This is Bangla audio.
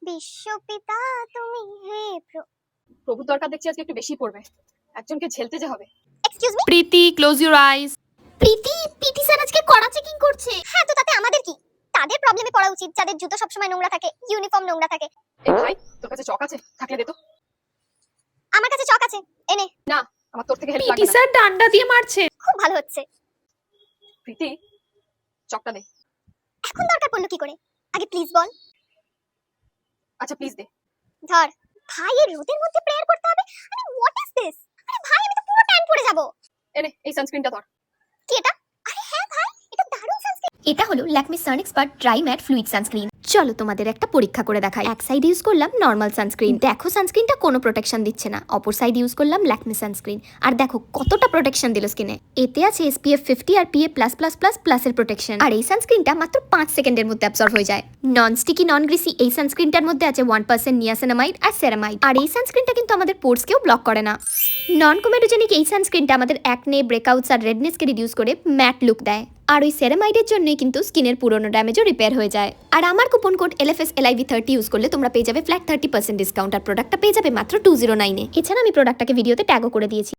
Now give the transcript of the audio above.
বিশ্বপিতা তুমি হে প্রভুর দরকার দেখছি আজকে একটু বেশি পড়বে, একজনকে ঝেলতে যে হবে। Excuse me Preeti, close your eyes. PT sir আজকে কড়া চেকিং করছে। হ্যাঁ, তো তাতে আমাদের কি? তাদের প্রবলেমে পড়া উচিত যাদের জুতো সবসময় নোংরা থাকে, ইউনিফর্ম নোংরা থাকে। এই ভাই, তোর কাছে চক আছে? থাকলে দে তো। আমার কাছে চক আছে, এনে। না, আমার তোর থেকে হেল্প পিটি লাগবে না। স্যার ডান্ডা দিয়ে মারছে। খুব ভালো হচ্ছে। প্রীতি, চকটা দে। এখন দরকার পড়লো কি করে? আগে প্লিজ বল। আচ্ছা প্লিজ দে। ধর। ভাই, এর রোদের মধ্যে প্রেয়ার করতে হবে? আরে হোয়াট ইজ দিস? আরে ভাই, আমি তো পুরো ট্যান পড়ে যাব। এনে এই সানস্ক্রিনটা ধর। কি এটা? আরে হ্যাঁ ভাই, এটা দারুণ সানস্ক্রিন। এটা হলো Lakme sun expert dry matte fluid sunscreen. চলো তোমাদের একটা পরীক্ষা করে দেখাই। এক সাইড ইউজ করলাম নর্মাল সানস্ক্রিন, দেখো সানস্ক্রিনটা কোনো প্রোটেকশন দিচ্ছে না। অপর সাইড ইউজ করলাম ল্যাকমি সানস্ক্রিন, আর দেখো কতটা প্রোটেকশন দিল স্কিনে। এতে আছে SPF 50 আর PA++++ এর প্রোটেকশন। আর এই সানস্ক্রিনটা মাত্র 5 সেকেন্ডের মধ্যে অ্যাবজর্ব হয়ে যায়। নন স্টিকি নন গ্রিসি এই সানস্ক্রিনটার মধ্যে আছে 1% নিয়াসিনামাইড আর সেরামাইড। আর এই সানস্ক্রিনটা কিন্তু আমাদের পোর্সকেও ব্লক করে না। নন কোমেডোজেনিক এই সানস্ক্রিনটা আমাদের অ্যাকনে, ব্রেকআউটস আর রেডনেসকে রিডিউস করে ম্যাট লুক দেয়। আর ওই সেরামাইডের জন্যই কিন্তু স্কিনের পুরনো ড্যামেজও রিপেয়ার হয়ে যায়। আর আমার কুপন কোড LFSLIV30 ইউজ করলে তোমরা পেয়ে যাবে ফ্ল্যাট 30% ডিসকাউন্ট, আর প্রোডাক্টটা পেয়ে যাবে মাত্র 209 এ। এছাড়া আমি প্রোডাক্টটাকে ভিডিওতে ট্যাগও করে দিয়েছি।